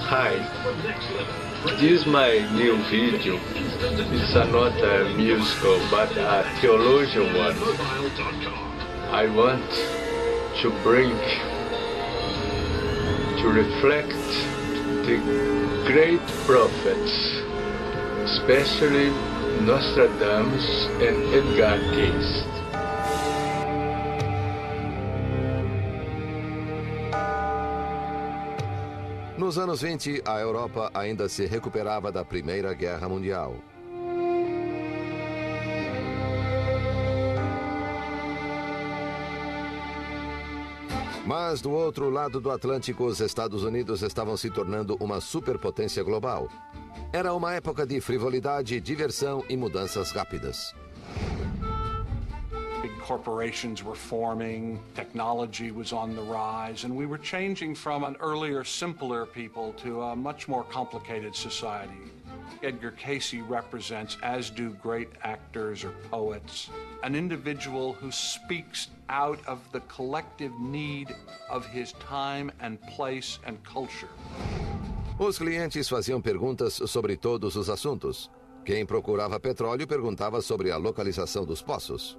Hi, this is my new video. It's not a musical, but a theologian one. I want to bring, to reflect the great prophets, especially Nostradamus and Edgar Cayce. Nos anos 20, a Europa ainda se recuperava da Primeira Guerra Mundial. Mas do outro lado do Atlântico, os Estados Unidos estavam se tornando uma superpotência global. Era uma época de frivolidade, diversão e mudanças rápidas. Big corporations were forming, technology was on the rise, and we were changing from an earlier, simpler people to a much more complicated society. Edgar Cayce represents, as do great actors or poets, an individual who speaks out of the collective need of his time and place and culture. Os clientes faziam perguntas sobre todos os assuntos. Quem procurava petróleo perguntava sobre a localização dos poços.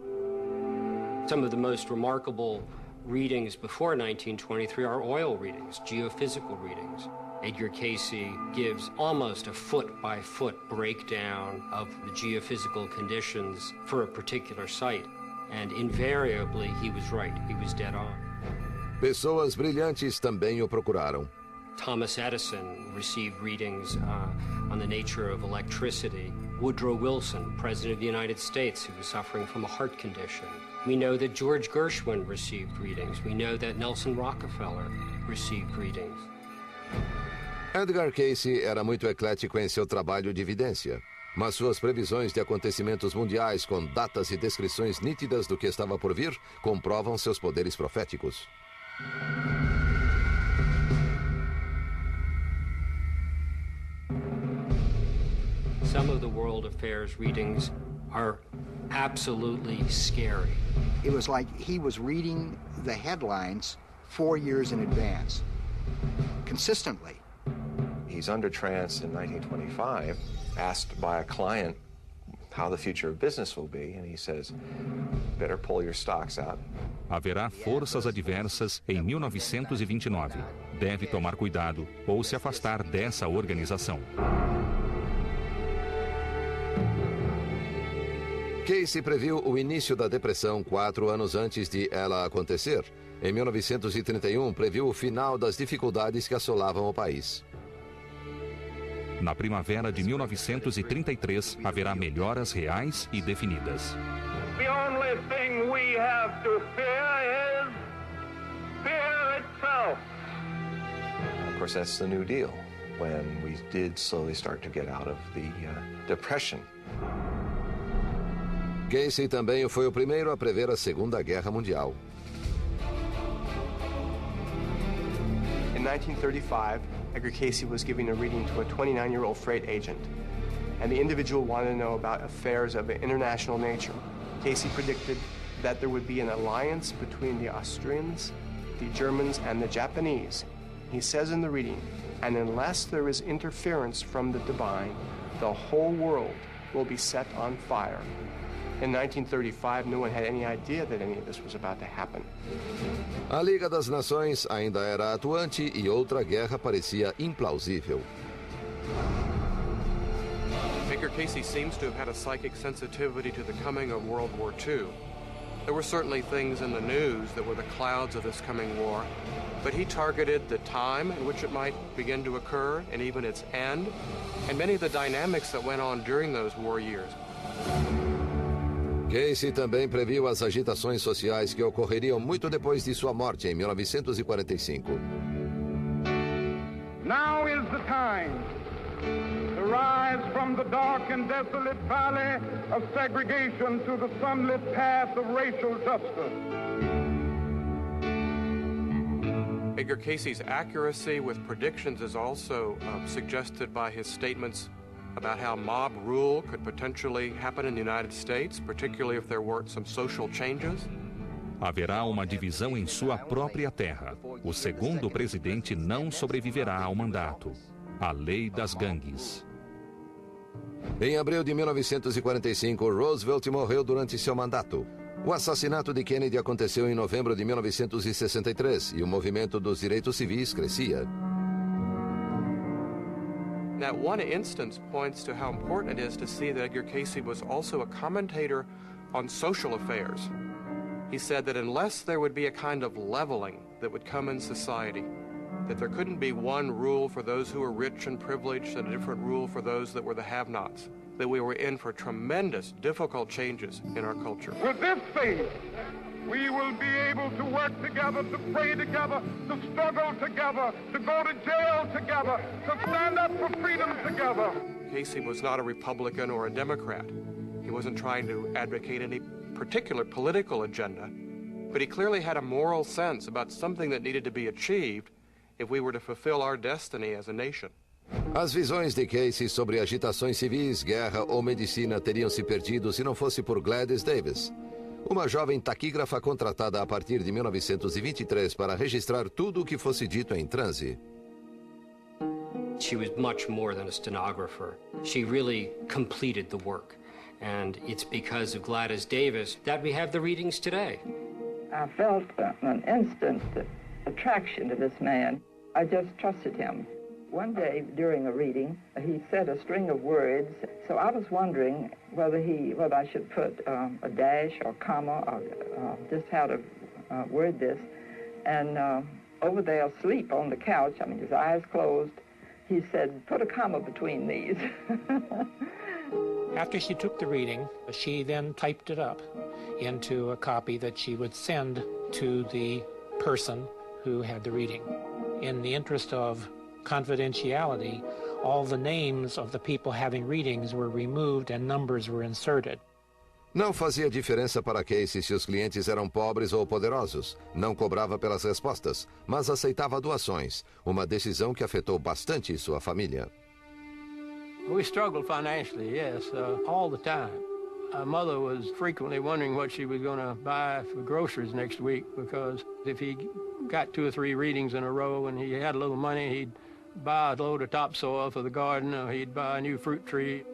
Some of the most remarkable readings before 1923 are oil readings, geophysical readings. Edgar Cayce gives almost a foot-by-foot breakdown of the geophysical conditions for a particular site. And invariably, he was right. He was dead on. Pessoas brilhantes também o procuraram. Thomas Edison received readings on the nature of electricity. Woodrow Wilson, President of the United States, who was suffering from a heart condition. We know that George Gershwin received readings. We know that Nelson Rockefeller received readings. Edgar Cayce era muito eclético em seu trabalho de evidência, mas suas previsões de acontecimentos mundiais com datas e descrições nítidas do que estava por vir comprovam seus poderes proféticos. Some of the world affairs readings are absolutely scary. It was like he was reading the headlines 4 years in advance, consistently. He's under trance in 1925, asked by a client how the future of business will be, and he says, better pull your stocks out. Haverá forças adversas em 1929. Deve tomar cuidado ou se afastar dessa organização. Cayce previu o início da depressão 4 anos antes de ela acontecer. Em 1931, previu o final das dificuldades que assolavam o país. Na primavera de 1933, haverá melhoras reais e definidas. The only thing we have to fear is fear itself. Of course, that's the New Deal, when we did slowly start to get out of the Depression. Cayce também foi o primeiro a prever a Segunda Guerra Mundial. In 1935, Edgar Cayce was giving a reading to a 29-year-old freight agent, and the individual wanted to know about affairs of an international nature. Cayce predicted that there would be an alliance between the Austrians, the Germans, and the Japanese. He says in the reading, and unless there is interference from the divine, the whole world will be set on fire. In 1935, no one had any idea that any of this was about to happen. A Liga das Nações ainda era atuante e outra guerra parecia implausível. Edgar Cayce seems to have had a psychic sensitivity to the coming of World War II. There were certainly things in the news that were the clouds of this coming war, but he targeted the time in which it might begin to occur and even its end, and many of the dynamics that went on during those war years. Cayce também previu as agitações sociais que ocorreriam muito depois de sua morte em 1945. Now is the time to rise from the dark and desolate valley of segregation to the sunlit path of racial justice. Edgar Cayce's accuracy with predictions is also suggested by his statements about how mob rule could potentially happen in the United States, particularly if there weren't some social changes. Haverá uma divisão em sua própria terra. O segundo presidente não sobreviverá ao mandato. A lei das gangues. Em abril de 1945, Roosevelt morreu durante seu mandato. O assassinato de Kennedy aconteceu em novembro de 1963 e o movimento dos direitos civis crescia. That one instance points to how important it is to see that Edgar Cayce was also a commentator on social affairs. He said that unless there would be a kind of leveling that would come in society, that there couldn't be one rule for those who were rich and privileged and a different rule for those that were the have-nots, that we were in for tremendous, difficult changes in our culture. With this faith, we will be able to work together, to pray together, to struggle together, to go to jail together, to stand up for freedom together. Cayce was not a Republican or a Democrat. He wasn't trying to advocate any particular political agenda, but he clearly had a moral sense about something that needed to be achieved if we were to fulfill our destiny as a nation. As visões de Cayce sobre agitações civis, guerra ou medicina teriam se perdido se não fosse por Gladys Davis, uma jovem taquígrafa contratada a partir de 1923 para registrar tudo o que fosse dito em transe. She was much more than a stenographer. She really completed the work. And it's because of Gladys Davis that we have the readings today. I felt an instant attraction to this man. I just trusted him. One day during a reading, he said a string of words, so I was wondering whether I should put a dash or comma or just how to word this. And over there asleep on the couch, I mean, his eyes closed, he said, put a comma between these. After she took the reading, she then typed it up into a copy that she would send to the person who had the reading. In the interest of confidentiality, all the names of the people having readings were removed and numbers were inserted. Não fazia diferença para Cayce se os clientes eram pobres ou poderosos. Não cobrava pelas respostas, mas aceitava doações, uma decisão que afetou bastante sua família. We struggled financially, yes, all the time. My mother was frequently wondering what she was going to buy for groceries next week, because if he got 2 or 3 readings in a row and he had a little money, he'd buy a load of topsoil for the garden, or he'd buy a new fruit tree.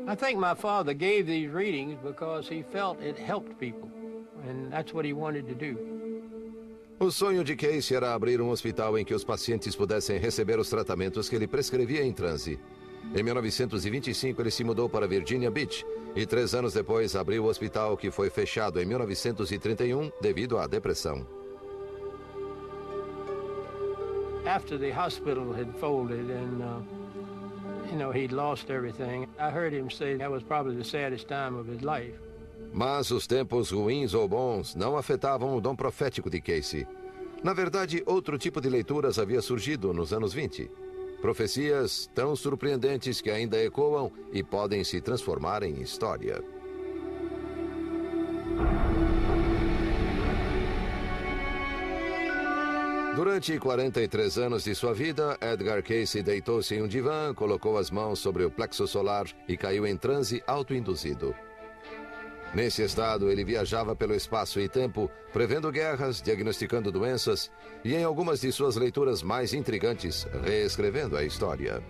I think my father gave these readings because he felt it helped people, and that's what he wanted to do. O sonho de Cayce era abrir um hospital em que os pacientes pudessem receber os tratamentos que ele prescrevia em transe. Em 1925, ele se mudou para Virginia Beach e 3 anos depois abriu o hospital que foi fechado em 1931 devido à depressão. After the hospital had folded and, he'd lost everything, I heard him say that was probably the saddest time of his life. Mas os tempos ruins ou bons não afetavam o dom profético de Cayce. Na verdade, outro tipo de leituras havia surgido nos anos 20. Profecias tão surpreendentes que ainda ecoam e podem se transformar em história. Durante 43 anos de sua vida, Edgar Cayce deitou-se em um divã, colocou as mãos sobre o plexo solar e caiu em transe autoinduzido. Nesse estado, ele viajava pelo espaço e tempo, prevendo guerras, diagnosticando doenças e, em algumas de suas leituras mais intrigantes, reescrevendo a história.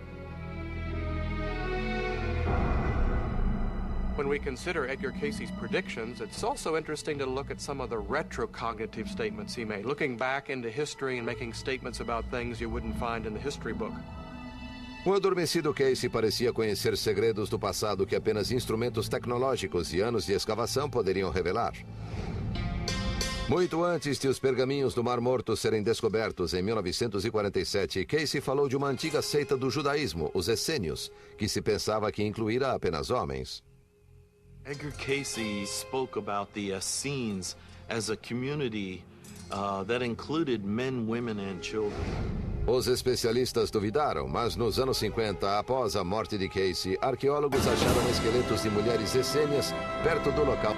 When we consider Edgar Cayce's predictions, it's also interesting to look at some of the retrocognitive statements he made, looking back into history and making statements about things you wouldn't find in the history book. O adormecido Cayce parecia conhecer segredos do passado que apenas instrumentos tecnológicos e anos de escavação poderiam revelar. Muito antes de os pergaminhos do Mar Morto serem descobertos em 1947, Cayce falou de uma antiga seita do judaísmo, os essênios, que se pensava que incluíra apenas homens. Edgar Cayce spoke about the Essenes as a community that included men, women and children. Os especialistas duvidaram, mas nos anos 50, após a morte de Cayce, arqueólogos acharam esqueletos de mulheres essênias perto do local.